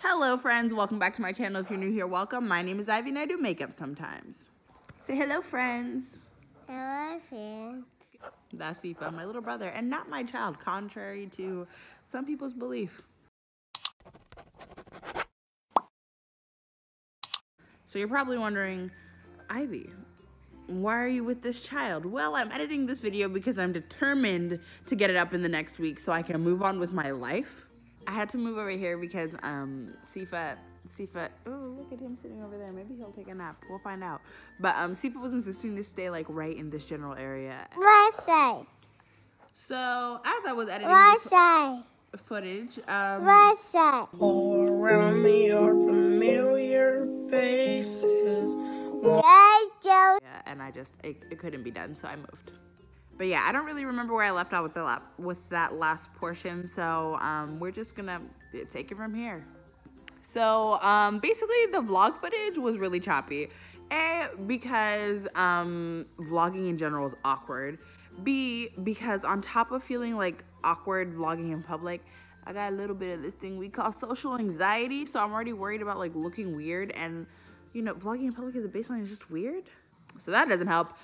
Hello friends, welcome back to my channel. If you're new here, welcome. My name is Ivy and I do makeup sometimes. Say hello friends. Hello friends. That's Sifa, my little brother, and not my child, contrary to some people's belief. So you're probably wondering, Ivy, why are you with this child? Well, I'm editing this video because I'm determined to get it up in the next week so I can move on with my life. I had to move over here because Sifa, oh, look at him sitting over there. Maybe he'll take a nap. We'll find out. But Sifa was insisting to stay like right in this general area. So as I was editing this footage, all around me are familiar faces. yeah, and it couldn't be done, so I moved. But yeah, I don't really remember where I left out with that last portion, so we're just gonna take it from here. So basically the vlog footage was really choppy. A, because vlogging in general is awkward. B, because on top of feeling like awkward vlogging in public, I got a little bit of this thing we call social anxiety, so I'm already worried about like looking weird, and you know, vlogging in public as a baseline is just weird. So that doesn't help.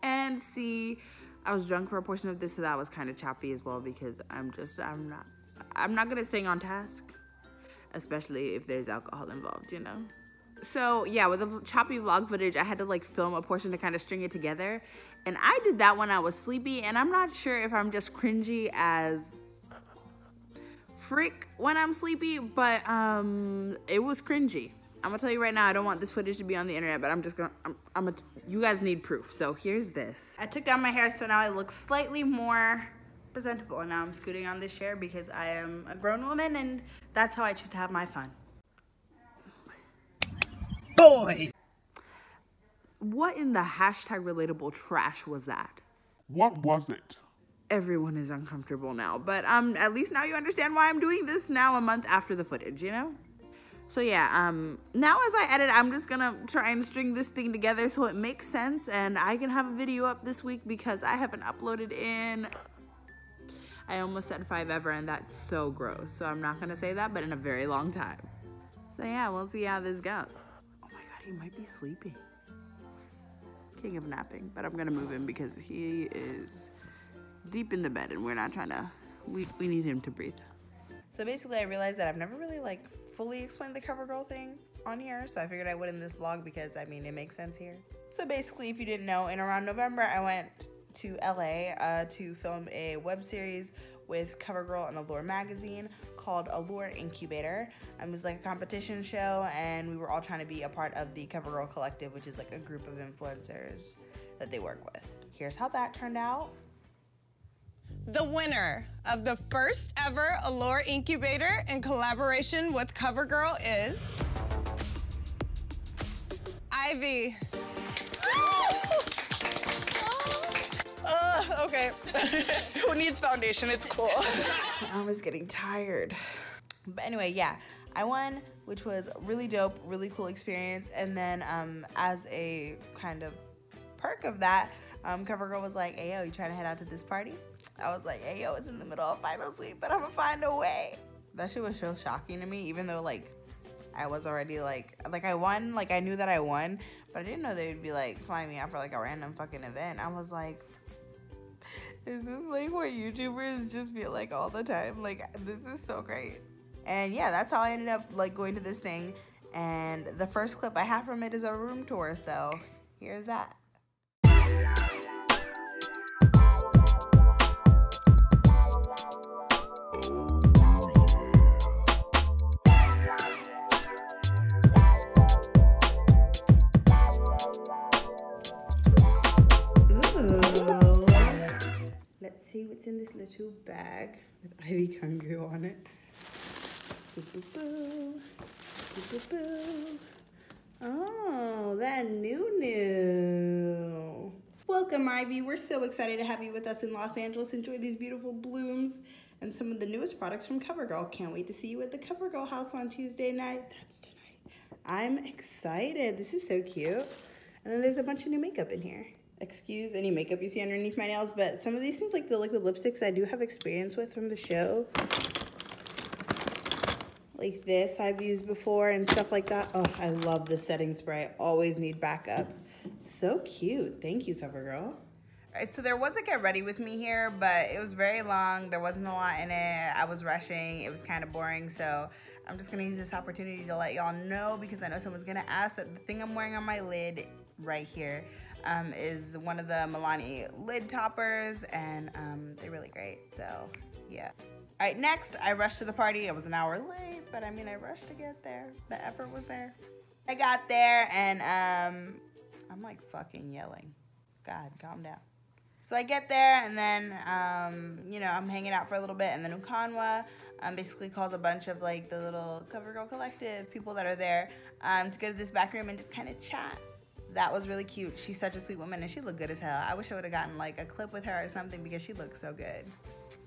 And C, I was drunk for a portion of this, so that was kind of choppy as well because I'm not gonna sing on task, especially if there's alcohol involved, you know? So yeah, with the choppy vlog footage, I had to like film a portion to kind of string it together. And I did that when I was sleepy, and I'm not sure if I'm just cringy as frick when I'm sleepy, but it was cringy. I'm gonna tell you right now, I don't want this footage to be on the internet, but you guys need proof. So here's this. I took down my hair, so now I look slightly more presentable. And now I'm scooting on this chair because I am a grown woman and that's how I choose to have my fun. Boy! What in the hashtag relatable trash was that? What was it? Everyone is uncomfortable now, but at least now you understand why I'm doing this now a month after the footage, you know? So yeah, now as I edit, I'm just gonna try and string this thing together so it makes sense and I can have a video up this week because I haven't uploaded in, I almost said 5 ever, and that's so gross. So I'm not gonna say that, but in a very long time. So yeah, we'll see how this goes. Oh my God, he might be sleeping. King of napping, but I'm gonna move him because he is deep in the bed and we're not trying to, we need him to breathe. So basically I realized that I've never really like fully explained the CoverGirl thing on here, so I figured I would in this vlog because I mean it makes sense here. So basically, if you didn't know, in around November I went to LA to film a web series with CoverGirl and Allure magazine called Allure Incubator. It was like a competition show and we were all trying to be a part of the CoverGirl collective, which is like a group of influencers that they work with. Here's how that turned out. The winner of the first ever Allure Incubator in collaboration with CoverGirl is Ivy. Okay. Who needs foundation? It's cool. I was getting tired. But anyway, yeah, I won, which was really dope, really cool experience. And then as a kind of perk of that, CoverGirl was like, hey, yo, you trying to head out to this party? I was like, hey, yo, it's in the middle of final sweep, but I'm gonna find a way. That shit was so shocking to me, even though like I was already like I won, like I knew that I won, but I didn't know they would be like flying me out for like a random fucking event. I was like, is this like what YouTubers just feel like all the time? Like, this is so great. And yeah, that's how I ended up like going to this thing. And the first clip I have from it is a room tour, so here's that. Let's see what's in this little bag with Ivy Kungu on it. Oh, that new. Welcome, Ivy. We're so excited to have you with us in Los Angeles. Enjoy these beautiful blooms and some of the newest products from CoverGirl. Can't wait to see you at the CoverGirl house on Tuesday night. That's tonight. I'm excited. This is so cute. And then there's a bunch of new makeup in here. Excuse any makeup you see underneath my nails, but some of these things, like the liquid lipsticks, I do have experience with from the show. like this I've used before and stuff like that. Oh, I love the setting spray. Always need backups. So cute. Thank you, CoverGirl. All right, so there was a get ready with me here, but it was very long. There wasn't a lot in it. I was rushing. It was kind of boring, so I'm just gonna use this opportunity to let y'all know, because I know someone's gonna ask, that the thing I'm wearing on my lid right here is one of the Milani lid toppers, and they're really great, so yeah. All right, next, I rushed to the party. I was an hour late, but I mean, I rushed to get there. The effort was there. I got there, and I'm like fucking yelling. God, calm down. So I get there, and then, you know, I'm hanging out for a little bit, and then Ukanwa basically calls a bunch of, like, the little CoverGirl collective people that are there to go to this back room and just kind of chat. That was really cute. She's such a sweet woman, and she looked good as hell. I wish I would have gotten, like, a clip with her or something, because she looked so good.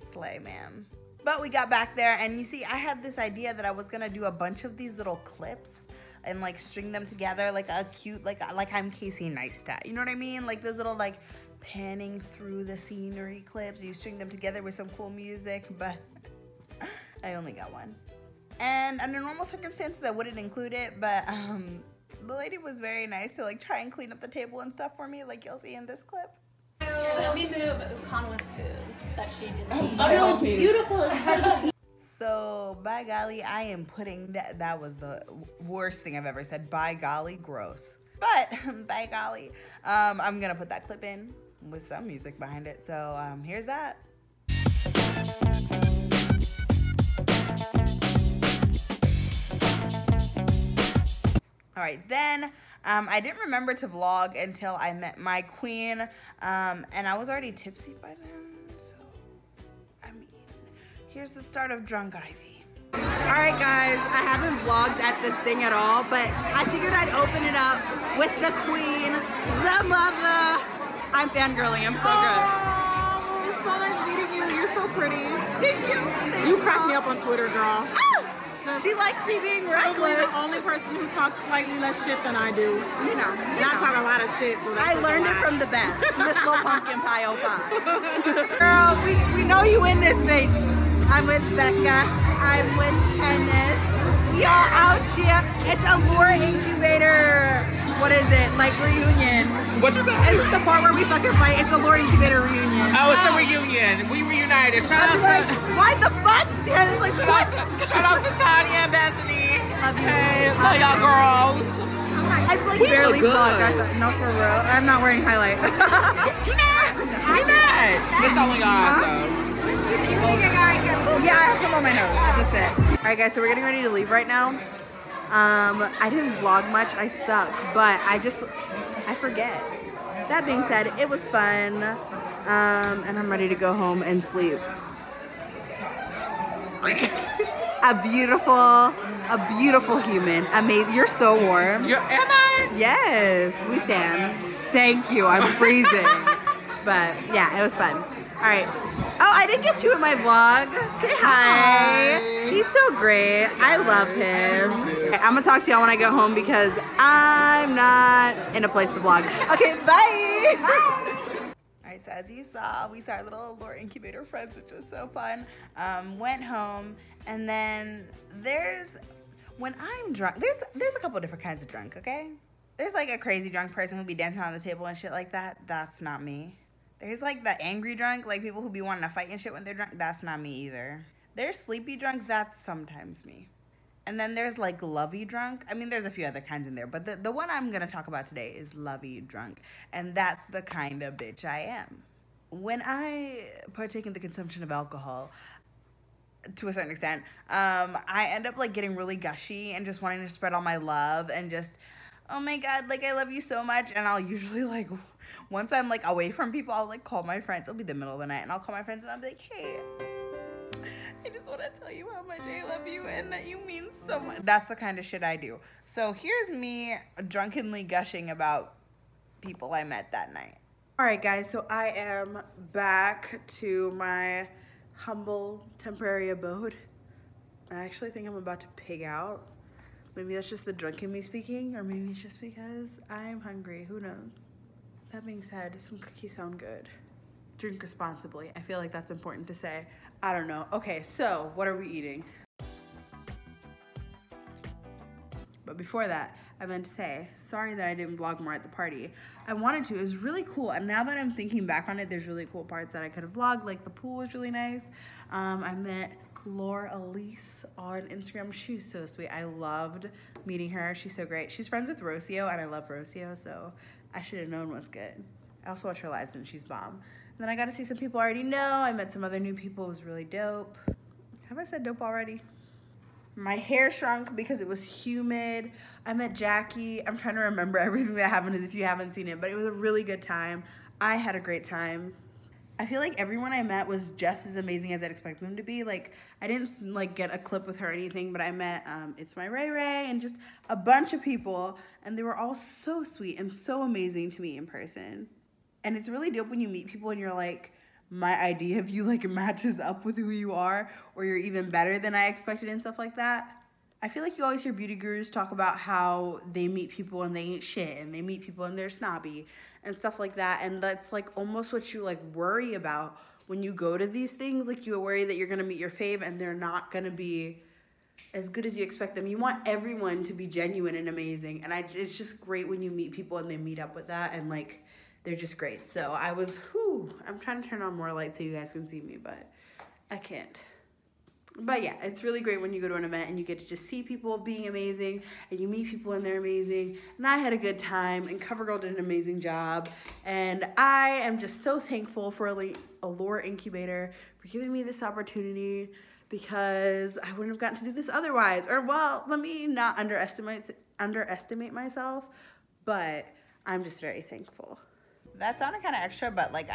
Slay, ma'am. But we got back there, and you see, I had this idea that I was going to do a bunch of these little clips and, like, string them together like a cute, like I'm Casey Neistat. You know what I mean? Like, those little, like, panning through the scenery clips. You string them together with some cool music, but I only got one. And under normal circumstances, I wouldn't include it, but the lady was very nice to, like, try and clean up the table and stuff for me, like you'll see in this clip. Let me move Ukanwa's food that she didn't eat. Oh no, it's beautiful. It's part of the scene. So, by golly, I am putting that was the worst thing I've ever said. By golly, gross. But, by golly, I'm gonna put that clip in with some music behind it. So, here's that. All right, then I didn't remember to vlog until I met my queen, and I was already tipsy by then, so, I mean, here's the start of Drunk Ivy. All right, guys, I haven't vlogged at this thing at all, but I figured I'd open it up with the queen, the mother. I'm fangirling, I'm so gross. It's so nice meeting you, you're so pretty. Thank you. Thanks, You crack me up on Twitter, girl. She likes me being Probably reckless. the only person who talks slightly less shit than I do. You know. And I talk a lot of shit, so that's I learned it from the best, Miss Little Pumpkin Pie 05. Girl, we know you in this, bitch. I'm with Becca. I'm with Kenneth. We all out here. It's a lure incubator. What is it? Like reunion. What you say? Is this the part where we fucking fight? It's a lure incubator reunion. Oh, it's a reunion. We reunited. Shout out Like, to why the fuck? Kenneth, like, what? shout out to Tanya and Bethany. Love you. Hey, love y'all girls. I've like We barely look vlogged. good. No, for real. I'm not wearing highlight. You're not. It's only on, so. Yeah, I have some on my nose. That's it. All right, guys, so we're getting ready to leave right now. I didn't vlog much. I suck, but I forget. That being said, it was fun, and I'm ready to go home and sleep. A beautiful human. Amazing. You're so warm. Am I? Yes, we stand. Thank you. I'm freezing. But yeah, it was fun. All right. Oh, I didn't get you in my vlog. Say hi. He's so great. I love him. Okay, I'm gonna talk to y'all when I get home because I'm not in a place to vlog. Okay, bye. All right, so as you saw, we saw our little lure incubator friends, which was so fun. Went home, and then when I'm drunk, there's a couple different kinds of drunk, okay? There's like a crazy drunk person who'll be dancing on the table and shit like that. That's not me. There's like the angry drunk, like people who be wanting to fight and shit when they're drunk. That's not me either. There's sleepy drunk. That's sometimes me. And then there's like lovey drunk. I mean, there's a few other kinds in there, but the one I'm going to talk about today is lovey drunk. And that's the kind of bitch I am. When I partake in the consumption of alcohol, to a certain extent, I end up like getting really gushy and just wanting to spread all my love and just, oh my God, like I love you so much. And I'll usually like, once I'm like away from people, I'll like call my friends. It'll be the middle of the night and I'll call my friends and I'll be like, hey, I just want to tell you how much I love you and that you mean so much. That's the kind of shit I do. So here's me drunkenly gushing about people I met that night. All right, guys, so I am back to my humble temporary abode. I actually think I'm about to pig out. Maybe that's just the drunk in me speaking, or maybe it's just because I'm hungry. Who knows? That being said, some cookies sound good. Drink responsibly. I feel like that's important to say. I don't know. Okay, so what are we eating? But before that, I meant to say, sorry that I didn't vlog more at the party. I wanted to. It was really cool. And now that I'm thinking back on it, there's really cool parts that I could have vlogged. Like the pool was really nice. I met Laura Elise on Instagram. She was so sweet. I loved meeting her. She's so great. She's friends with Rocio, and I love Rocio, so I should have known what's good. I also watched her lives, and she's bomb. And then I got to see some people I already know. I met some other new people. It was really dope. Have I said dope already? My hair shrunk because it was humid. I met Jackie. I'm trying to remember everything that happened as if you haven't seen it, but it was a really good time. I had a great time. I feel like everyone I met was just as amazing as I'd expect them to be. Like, I didn't like get a clip with her or anything, but I met It's My Ray Ray and just a bunch of people, and they were all so sweet and so amazing to me in person. And it's really dope when you meet people and you're like, my idea of you like matches up with who you are, or you're even better than I expected and stuff like that. I feel like you always hear beauty gurus talk about how they meet people and they ain't shit, and they meet people and they're snobby and stuff like that. And that's like almost what you like worry about when you go to these things. Like you worry that you're gonna meet your fave and they're not gonna be as good as you expect them. You want everyone to be genuine and amazing. And it's just great when you meet people and they meet up with that, and like they're just great. So I was, I'm trying to turn on more light so you guys can see me, but I can't. But yeah, it's really great when you go to an event and you get to just see people being amazing and you meet people and they're amazing. And I had a good time, and CoverGirl did an amazing job. And I am just so thankful for Allure Incubator for giving me this opportunity, because I wouldn't have gotten to do this otherwise. Or well, let me not underestimate myself, but I'm just very thankful. That sounded kind of extra, but like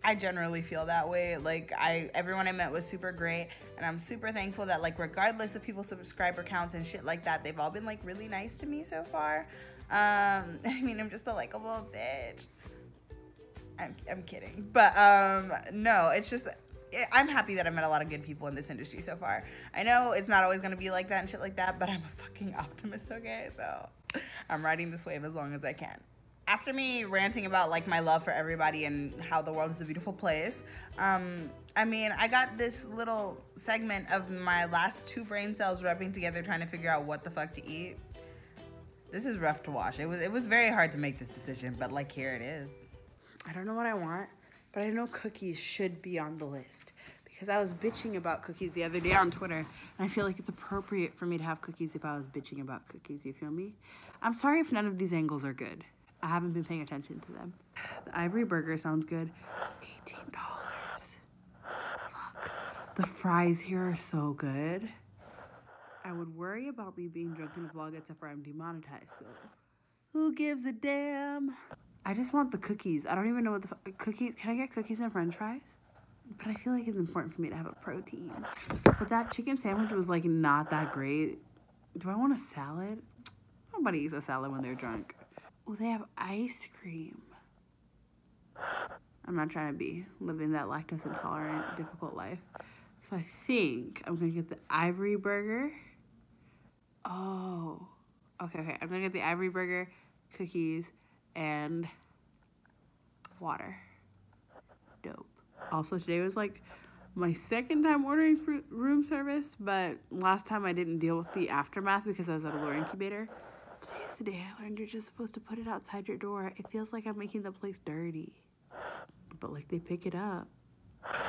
I generally feel that way. Like everyone I met was super great, and I'm super thankful that like regardless of people's subscriber counts and shit like that, they've all been like really nice to me so far. I mean, I'm just a likable bitch. I'm kidding, but no, it's just I'm happy that I've met a lot of good people in this industry so far. I know it's not always gonna be like that and shit like that, but I'm a fucking optimist, okay? So I'm riding this wave as long as I can. After me ranting about like my love for everybody and how the world is a beautiful place, I mean, I got this little segment of my last 2 brain cells rubbing together trying to figure out what the fuck to eat. This is rough to watch. It was very hard to make this decision, but like here it is. I don't know what I want, but I know cookies should be on the list, because I was bitching about cookies the other day on Twitter, and I feel like it's appropriate for me to have cookies if I was bitching about cookies, you feel me? I'm sorry if none of these angles are good. I haven't been paying attention to them. The Ivory Burger sounds good. $18. Fuck. The fries here are so good. I would worry about me being drunk in a vlog except for I'm demonetized, so who gives a damn? I just want the cookies. I don't even know what the cookies. Can I get cookies and french fries? But I feel like it's important for me to have a protein. But that chicken sandwich was like not that great. Do I want a salad? Nobody eats a salad when they're drunk. Oh, they have ice cream. I'm not trying to be living that lactose intolerant, difficult life. So I think I'm going to get the Ivory Burger. Oh. Okay. I'm going to get the Ivory Burger, cookies, and water. Dope. Also, today was like my second time ordering room service, but last time I didn't deal with the aftermath because I was at a Allure Incubator. Today's the day I learned you're just supposed to put it outside your door. It feels like I'm making the place dirty. But like they pick it up.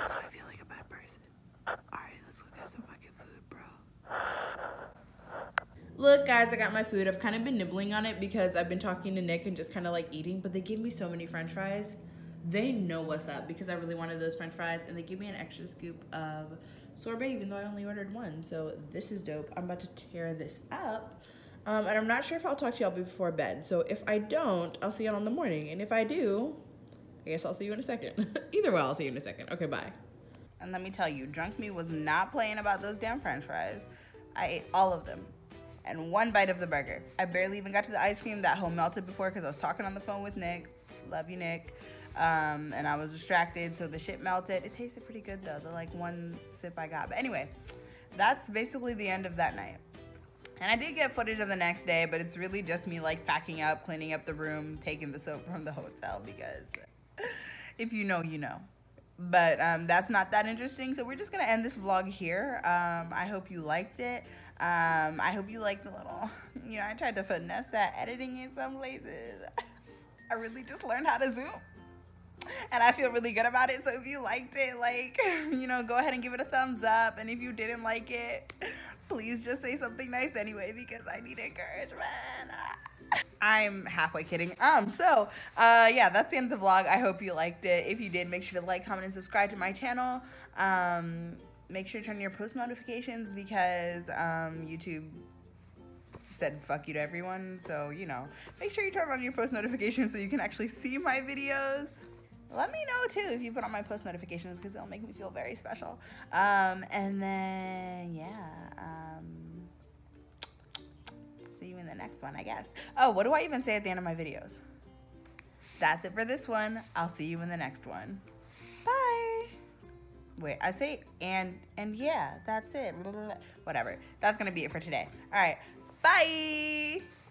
So I feel like a bad person. Alright, let's go get some fucking food, bro. Look, guys, I got my food. I've kind of been nibbling on it because I've been talking to Nick and just kind of like eating, but they gave me so many french fries. They know what's up because I really wanted those french fries, and they gave me an extra scoop of sorbet even though I only ordered 1. So this is dope. I'm about to tear this up. And I'm not sure if I'll talk to y'all before bed. So if I don't, I'll see y'all in the morning. And if I do, I guess I'll see you in a second. Either way, I'll see you in a second. Okay, bye. And let me tell you, Drunk Me was not playing about those damn french fries. I ate all of them. And 1 bite of the burger. I barely even got to the ice cream. That whole melted before because I was talking on the phone with Nick. Love you, Nick. And I was distracted, so the shit melted. It tasted pretty good, though, the like 1 sip I got. But anyway, that's basically the end of that night. And I did get footage of the next day, but it's really just me like packing up, cleaning up the room, taking the soap from the hotel, because if you know, you know. But that's not that interesting, so we're just gonna end this vlog here. I hope you liked it. I hope you like the little, you know, I tried to finesse that editing in some places. I really just learned how to zoom. And I feel really good about it. So if you liked it, like, you know, go ahead and give it a thumbs up. And if you didn't like it, please just say something nice anyway, because I need encouragement. I'm halfway kidding. Yeah, that's the end of the vlog. I hope you liked it. If you did, make sure to like, comment, and subscribe to my channel. Make sure to turn on your post notifications because YouTube said fuck you to everyone. So, you know, make sure you turn on your post notifications so you can actually see my videos. Let me know too if you put on my post notifications because it'll make me feel very special. And then, yeah, see you in the next one, I guess. Oh, what do I even say at the end of my videos? That's it for this one. I'll see you in the next one. Bye. Wait, I say and yeah, that's it. Whatever. That's gonna be it for today. All right. Bye.